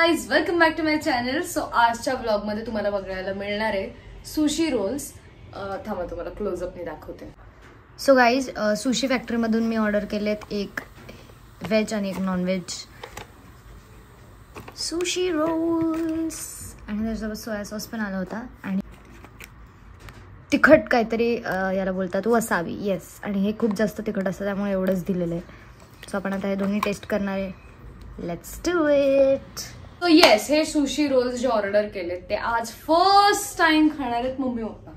Guys, welcome back to my channel. So आजच्या blog मध्ये तुम्हाला बघायला मिळणार आहे सुशी रोल्स. थांबा तुम्हाला क्लोजअपने दाखवते. सो गाईज, सुशी फॅक्टरीमधून मी ऑर्डर केलेत एक व्हेज आणि एक नॉनव्हेज सुशी रोल्स आणि त्याच्यासोबत सोया सॉस पण आला होता आणि तिखट काहीतरी याला बोलतात वसाबी. येस, आणि हे खूप जास्त तिखट असतं त्यामुळे एवढंच दिलेलं आहे. सो आपण आता हे दोन्ही टेस्ट करणार आहे. Let's do it. So yes, हे सुशी रोल्स जे ऑर्डर केलेत ते आज फर्स्ट टाइम खाणार आहेत मम्मी पप्पा.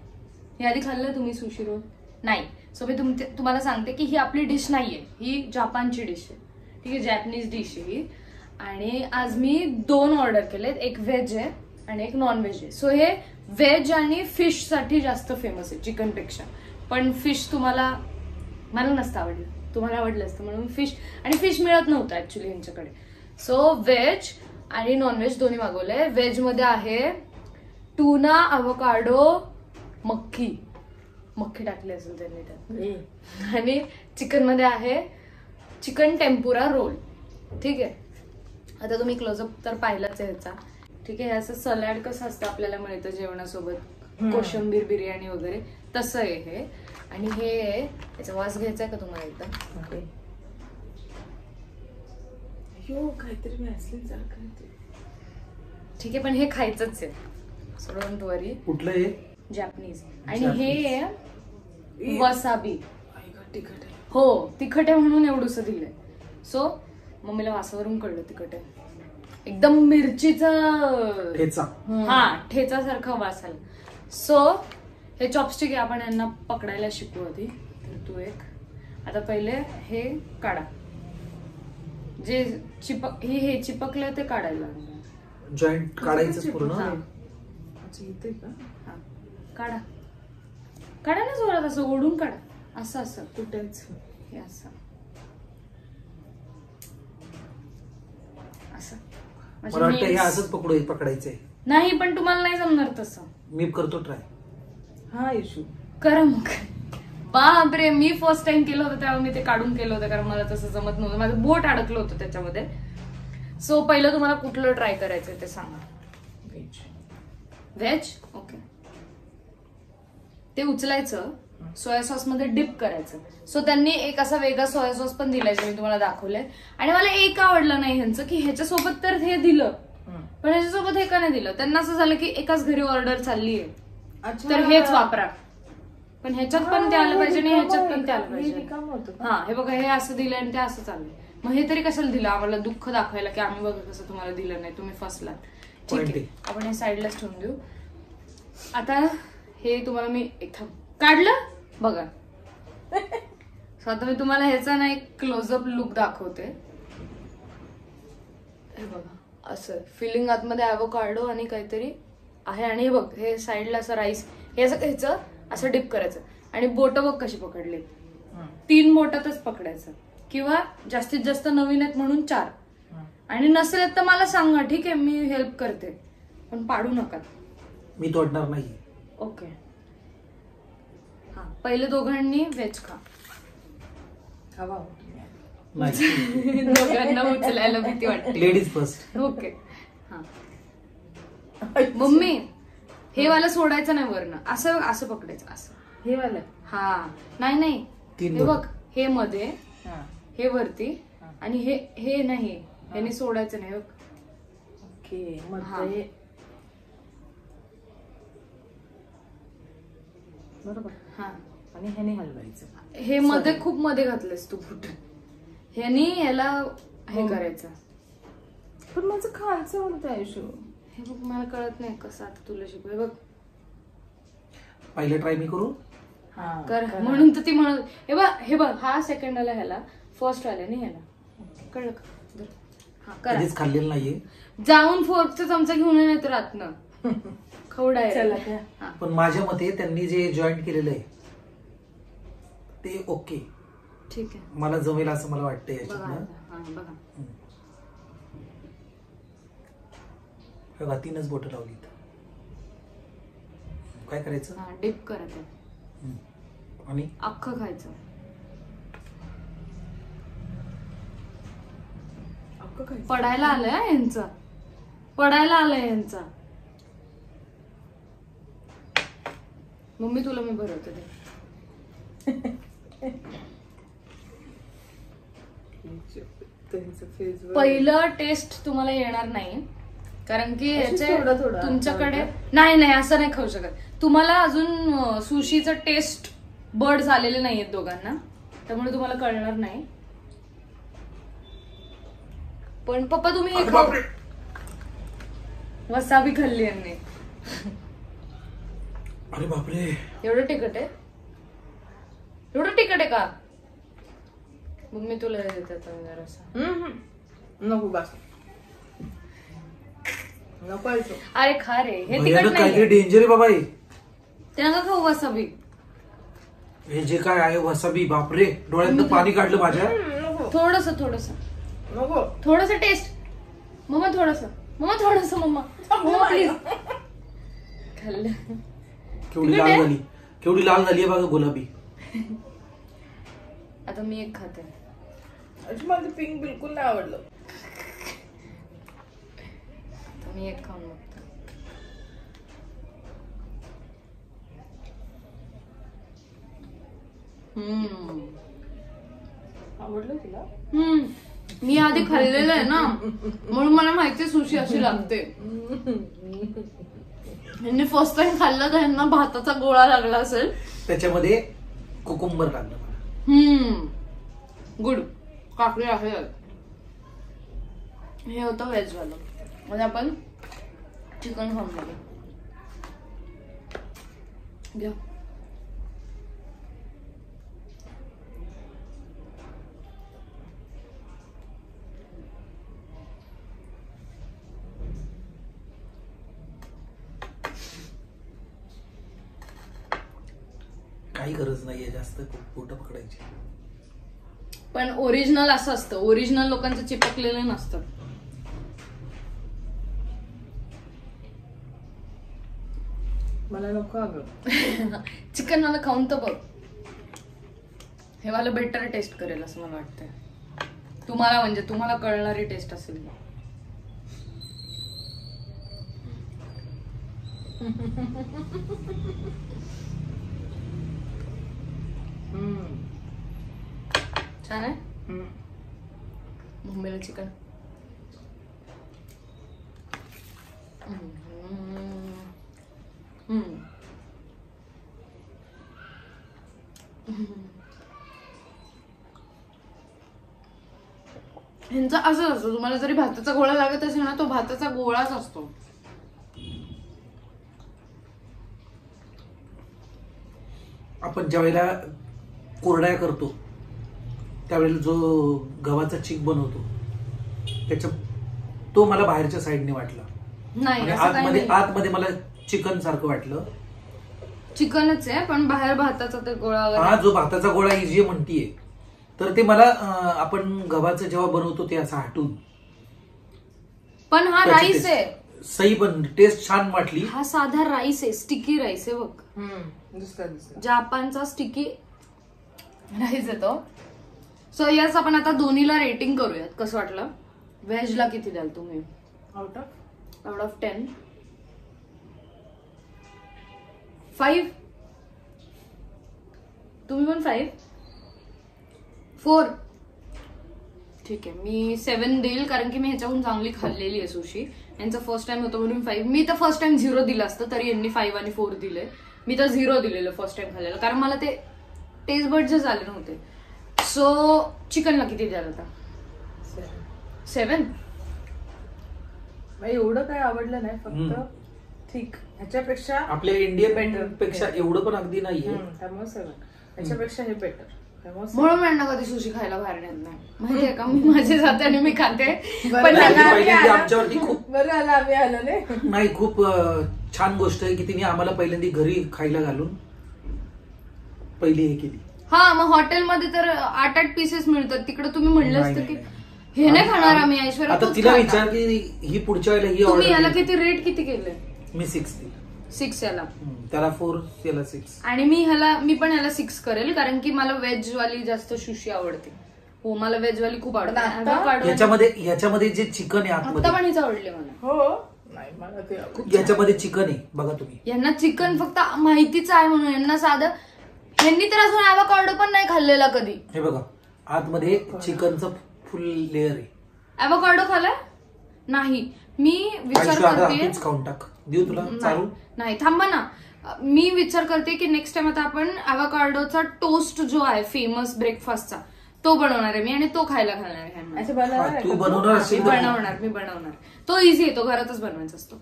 हे आधी खाल्लं तुम्ही सुशी रोल? नाही. सो मी तुम्हाला सांगते की ही आपली डिश नाहीये, ही जपानची डिश आहे. ठीक आहे, जॅपनीज डिश आहे ही. आणि आज मी 2 ऑर्डर केलेत, एक व्हेज आहे आणि एक नॉन व्हेज आहे. सो हे व्हेज आणि फिश साठी जास्त फेमस आहे चिकन पेक्षा. पण फिश तुम्हाला मला नसतं आवडलं, तुम्हाला आवडलं असतं म्हणून फिश. आणि फिश मिळत नव्हतं ऍक्च्युली यांच्याकडे. सो व्हेज आणि नॉनव्हेज दोन्ही मागवलंय. व्हेज मध्ये आहे टूना, अवोकाडो, मक्खी टाकली असेल त्यांनी त्यात. आणि चिकन मध्ये आहे चिकन टेम्पुरा रोल. ठीक आहे, आता तुम्ही क्लोजअप तर पाहिलाच आहे ह्याचा. ठीक आहे, असं सलाड कसं असतं आपल्याला मिळतं जेवणासोबत, कोशिंबीर बिर्याणी वगैरे, तसं आहे हे. आणि हे याचा वास घ्यायचा आहे का तुम्हाला एकदा? काहीतरी ठीक आहे, पण हे खायचंच आहे. सो डोंट वरी. कुठलं हे? जॅपनीज. आणि हे वसाबी. तिखट आहे. हो, तिखट आहे म्हणून एवढंसं दिलंय. सो मम्मीला वासावरून कळलं तिखट आहे. एकदम मिरचीचा ठेचा, ठेचा सारखा वास आला. सो हे चॉपस्टिक आहे, आपण यांना पकडायला शिकू आधी. तर तू एक आता पहिले हे काढा, जे हे चिपकलं ते काढायला. जॉईंट काढायचं पूर्ण. काढा काढा ना जोरात, असं ओढून काढा. असं असं तुटायचं हे असं असं. मला वाटतं हे असंच पकडायचंय. नाही, पण तुम्हाला नाही जमणार तसं. मी करतो ट्राय. हा इशू करा मग. बापरे, मी फर्स्ट टाइम केलं होतं तेव्हा मी ते काढून केलं होतं, कारण मला तसं जमत नव्हतं. माझं बोट अडकलं होतं त्याच्यामध्ये. सो पहिलं तुम्हाला कुठलं ट्राय करायचंय ते सांगा. व्हेज. ओके, ते उचलायचं, सोया सॉस मध्ये डिप करायचं. सो त्यांनी एक असा वेगळा सोया सॉस पण दिलाय जे मी तुम्हाला दाखवलंय. आणि मला एक आवडलं नाही ह्यांचं, की ह्याच्यासोबत तर हे दिलं पण ह्याच्यासोबत हे का नाही दिलं. त्यांना असं झालं की एकाच घरी ऑर्डर चालली आहे तर हेच वापरा, पण ह्याच्यात पण ते आलं पाहिजे आणि ह्याच्यात पण ते आलं पाहिजे. हा, हे बघा, हे असं दिलंय आणि ते असं चाललंय. मग हे तरी कशाला दिलं? आम्हाला दुःख दाखवायला की आम्ही बघा कसं तुम्हाला दिलं नाही, तुम्ही फसलात. ठीक आहे, आपण हे साईडलाच ठेवून देऊ. आता हे तुम्हाला मी काढलं बघा. आता मी तुम्हाला ह्याचा ना एक क्लोजअप लुक दाखवते. हे बघा, असं फिलिंग आतमध्ये ॲव्होकाडो आणि काहीतरी आहे. आणि हे बघ, हे साईडला असं राईस, हे असं घ्यायचं, असं डिप करायचं. आणि बोटं बघ कशी पकडली, 3 बोटातच पकडायचं. किंवा जास्तीत जास्त नवीन आहेत म्हणून 4. आणि नसेल तर मला सांगा, ठीक आहे, मी हेल्प करते, पण पाडू नका. मी तोडणार नाही. ओके. हा, पहिले दोघांनी व्हेज खा. दोघांना उचलायला भीती वाटते. Ladies first. ओके. हा, मम्मी हे वाला सोडायचं नाही वरनं, असं असं पकडायचं, असं हे वाला. हा, नाही, हे बघ, हे मध्ये, हे वरती, आणि हे नाही, ह्याने सोडायचं नाही. ओके. बरोबर. हा, आणि ह्याने हलवायचं. हे मध्ये खूप मध्ये घातलंस तू फुट. ह्यानी ह्याला हे करायचं. पण माझं खायचं म्हणत आयुष्य. हे बघ, मला कळत नाही कसं आता तुला शिकू. हे बघ, पहिले ट्राय मी करू कर म्हणून तर ती म्हणत. हे बघ, हा सेकंड आला ह्याला, फर्स्ट आला नाही ह्याला. कळलं का? हा, कधीच खाल्लेलं नाहीये. जाऊन फोर्कचा चमचा घेऊन येत राहतनं खवडाय. पण माझ्या मते त्यांनी जे जॉईंट केलेलं आहे ते ओके. ठीक आहे, मला जमेल असं मला वाटतंय याच्यातनं. बघा, 3च बोटं लावली. काय करायचं? डिप करायचं आणि अख्खं खायचं. पडायला आलंय यांचं. पडायला आलाय यांचा. मम्मी तुला मी भरवते ते. पहिलं टेस्ट तुम्हाला येणार नाही कारण की याचे तुमच्याकडे नाही असं नाही खाऊ शकत. तुम्हाला अजून सुशीचं टेस्ट बर्ड झालेले नाहीयेत दोघांना, त्यामुळे तुम्हाला कळणार नाही. पण पप्पा तुम्ही हे खाऊ. वसाबी खाल्ली यांनी. अरे बापरे, एवढं तिखट आहे? एवढं तिखट आहे का? मग मी तुला देते जरासा. नको बस, नको. अरे खा रे, हे तिखट काहीतरी नाही. डेंजर आहे बाबा. ते नका खाऊ वसाबी. हे जे काय आहे वसाबी, बापरे डोळ्यातनं पाणी काढलं माझ्या. थोडस नको, थोडस टेस्ट. मम्मा थोडस मम्मा प्लीज. खाल्लं. केवढी लाल झाली, केवढी लाल झाली आहे बघा गुलाबी. आता मी एक खाते. मला पिंक बिलकुल नाही आवडलं. आता मी एक खाऊन बघते. आवडलं तुला? मी आधी खाल्लेलं आहे ना, म्हणून मला माहिती सुशी अशी लागते. यांनी फर्स्ट टाइम खाल्लं तर यांना भाताचा गोळा लागला असेल. त्याच्यामध्ये कुकुंबर लागलं. गुड. काकडी आहे. हे होतं व्हेज वालं. म्हणजे आपण चिकन खाऊन बघू. घ्या. काही गरज नाहीये जास्त पोट पकडायची. पण ओरिजिनल असं असतं, ओरिजिनल लोकांचं चिपकलेलं नसतं. मला नको अगं. चिकन मला खाऊन तर बघ. हे मला बेटर टेस्ट करेल असं मला वाटतंय. तुम्हाला म्हणजे तुम्हाला कळणारी टेस्ट असेल. छान आहे. मम्मीला चिकन. ह्यांचं असं असतं, तुम्हाला जरी भाताचा गोळा लागत असेल ना, तो भाताचा गोळाच असतो. आपण ज्यावेळेला कोरड्या करतो त्यावेळेला जो गव्हाचा चिक बनवतो त्याच्या तो मला बाहेरच्या साईडने वाटला. नाही, आतमध्ये मला चिकन सारखं वाटलं. चिकनच आहे पण बाहेर भाताचा ते गोळा. हा जो भाताचा गोळा ही जी म्हणतीये तर ते मला आपण गव्हाचं जेव्हा बनवतो ते असं हटून. पण हा राईस आहे. सही पण टेस्ट छान वाटली. हा साधा राईस आहे, स्टिकी राईस आहे बघ. जापानचा स्टिकी राईस येतो. सो यस, आपण आता दोन्हीला रेटिंग करूयात. कसं वाटलं? व्हेजला किती द्याल तुम्ही? Out of 10? 5? तुम्ही पण 5? 4? ठीक आहे, मी 7 देईल कारण की मी ह्याच्याहून चांगली खाल्लेली आहे सुशी. यांचा फर्स्ट टाइम होतं म्हणून 5. मी तर फर्स्ट टाइम 0 दिलं असतं तरी यांनी 5 आणि 4 दिले. मी तर 0 दिलेलं फर्स्ट टाइम खाल्लेलं कारण मला ते टेस्ट बर्ड्स झाले नव्हते. सो चिकनला किती द्याल आता? 7? एवढं काय आवडलं नाही, फक्त ठीक. ह्याच्यापेक्षा आपल्या इंडियन पेक्षा एवढं पण अगदी नाहीये. त्यामुळे 7. ह्याच्यापेक्षा हे बेटर. म्हणून म्हणणं कधी सुशी खायला बाहेर नेत नाही माहितीये का. मी माझे जाते आणि मी खाते. पण आमच्यावरती खूप बरं आलं आम्ही आलो नाही. खूप छान गोष्ट आहे की तिने आम्हाला पहिल्यांदा घरी खायला घालून पहिली हे केली. हा, मग हॉटेलमध्ये तर 8-8 पीसेस मिळतात. तिकडे तुम्ही म्हणलं असतं की हे नाही खाणार आम्ही. ऐश्वर्या आता तिला विचार की ही पुढच्या वेळेला ही तुम्ही याला किती रेट किती केले? मी 6 दिला. 6 याला. त्याला 4 याला 6. आणि मी पण याला 6 करेल कारण की मला व्हेज वाली जास्त सुशी आवडते. हो, मला व्हेज वाली खूप आवडते. ह्याच्यामध्ये जे चिकन आहे आता पण हीच आवडली मला. हो नाही मला ते याच्यामध्ये चिकन आहे बघा तुम्ही. यांना चिकन फक्त माहितीच आहे म्हणून यांना साधं, यांनी तर अजून ॲव्होकाडो पण नाही खाल्लेला कधी. हे बघा आतमध्ये चिकनचं फुल लेअर आहे. ॲव्होकाडो खाल्लाय नाही. मी विचार आयुष्य आता करते हेच खाऊन टाक. देऊ तुला चालू? नाही थांबा ना. मी विचार करते की नेक्स्ट टाइम आता आपण ॲव्होकाडोचा टोस्ट जो आहे फेमस ब्रेकफास्टचा तो बनवणार आहे मी आणि तो खायला घालणार आहे ह्यांना. असं बनवणार आहे तू का? बनवणार मी असेल बनवणार. तो इझी आहे, तो घरातच बनवायचा असतो.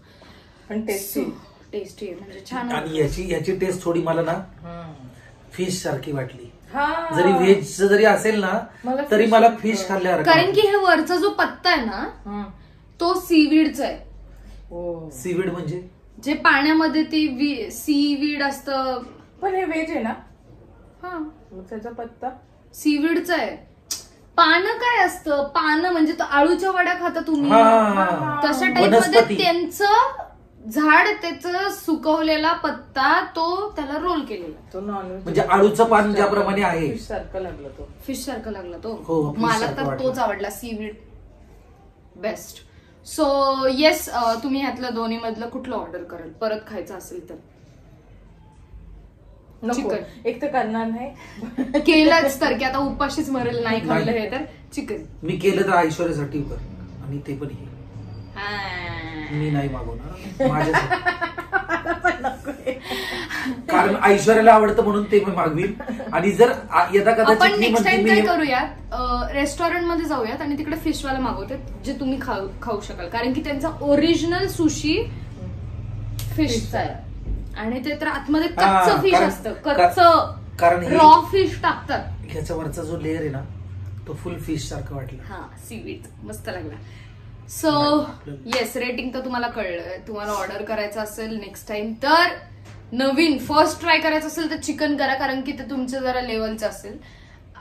पण टेस्टी. टेस्टी आहे म्हणजे छान. आणि याची टेस्ट थोडी मला ना फिश सारखी वाटली. हा जरी व्हेज जरी असेल ना मला तरी fish मला फिश खाल्ल्यावर कारण की हे वरचा जो पत्ता आहे ना तो सीवीडचा आहे. हो सीवीड म्हणजे जे पाण्यामध्ये ती सीवीड असतं. पण हे व्हेज आहे ना, हा मग त्याचा पत्ता सीवीडचं आहे. पानं काय असतं, पानं म्हणजे तो आळूच्या वड्या खाता तुम्ही हा. तशा टाईप मध्ये वनस्पती. त्यांचं झाड, त्याचं सुकवलेला पत्ता तो त्याला रोल केलेला. तो नॉनव्हेज म्हणजे आळूचं पान ज्याप्रमाणे आहे फिश सारखं लागलं तो. फिश सारखा लागला तो. हो, fish मला सारखं तर वाटलं. तोच आवडला, सीवीड बेस्ट. सो येस, तुम्ही ह्यातलं दोन्ही मधलं कुठलं ऑर्डर कराल परत खायचं असेल तर? नको चिकन. एक तर करणार नाही. केलंच तर की आता उपाशीच मरेल नाही खाल्लं हे तर चिकन. मी केलं तर ऐश्वर्यासाठी कर आणि ते पण हे मी नाही मागवणार माझ्यासाठी. कारण ऐश्वर्याला आवडतं म्हणून ते मी मागवीन. आणि जर यदा आपण कदाचित मी नेक्स्ट म्हणते टाइम काय मी करूयात, रेस्टॉरंट मध्ये जाऊयात आणि तिकडे फिशवाला मागवतात जे तुम्ही खाऊ शकाल. कारण की त्यांचा ओरिजिनल सुशी फिशचा आहे आणि ते तर आतमध्ये कच्चं फिश असतं, कच्चं कारण रॉ फिश टाकतात. ह्याच्यावरचा जो लेअर आहे ना तो फुल फिश सारखं वाटलं. हा सीवीड मस्त लागला. सो येस, रेटिंग तर तुम्हाला कळलं. तुम्हाला ऑर्डर करायचं असेल नेक्स्ट टाइम तर नवीन फर्स्ट ट्राय करायचं असेल तर चिकन करा, कारण की ते तुमचं जरा लेवलचं असेल.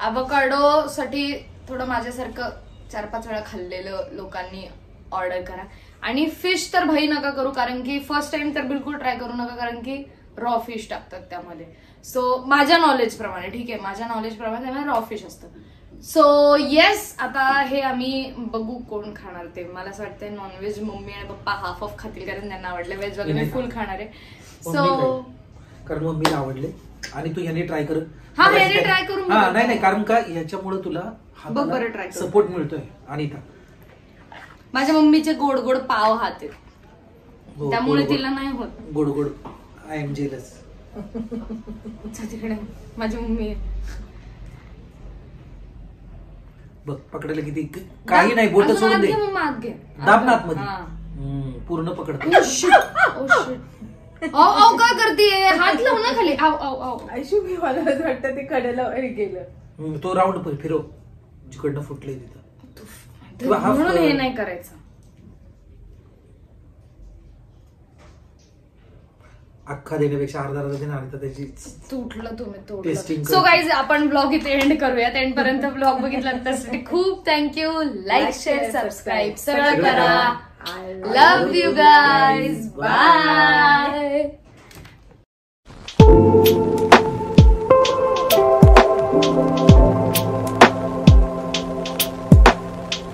ॲव्होकाडो साठी थोडं माझ्यासारखं 4-5 वेळा खाल्लेलं लोकांनी ऑर्डर करा. आणि फिश तर भाई नका करू, कारण की फर्स्ट टाइम तर बिलकुल ट्राय करू नका, कारण की रॉ फिश टाकतात त्यामध्ये. सो माझ्या नॉलेज प्रमाणे, ठीक आहे, माझ्या नॉलेज प्रमाणे त्यामध्ये रॉ फिश असतं. सो येस, आता हे आम्ही बघू कोण खाणार ते. मला असं वाटतं नॉनव्हेज मम्मी आणि पप्पा हाफ ऑफ खातील कारण त्यांना आवडलं. व्हेज वगैरे फुल खाणार आहे. सो कारण मम्मीला आवडले आणि तू ह्याने ट्राय कर. हा, ह्याने try करून हा बघ. नाही कारण का ह्याच्यामुळे तुला बघ बरं try करून. सपोर्ट मिळतोय. आणि माझ्या मम्मीचे गोड गोड पाव हात आहेत, हो, त्यामुळे गोड- तिला नाही होत. गोड गोड आय एम जेलस. तिकडे माझी मम्मी बघ पकडायला किती काही नाही, बोट अजून सोडून आत दे. घे मग, आत घे. दाब ना आतमध्ये. हा. पूर्ण पकड. Oh shit. Oh shit. औ काय करतेय, हात लावू ना खाली. आव आव आव. आयशू मी मला असं वाटतं ते कडेला हे गेलं. तो राऊंड फिरव जिकडनं फुटलंय तिथं. किंवा हा म्हणून हे नाही करायचं. अख्खा देण्यापेक्षा अर्धा देणार तर त्याची तुटलं तुम्ही Testing सो करतो. गाईज आपण ब्लॉग इथे एंड करूयात. एंड पर्यंत ब्लॉग बघितला त्यासाठी खूप थँक्यू. लाईक शेअर सबस्क्राईब सगळं करा. Love you guys. बाय.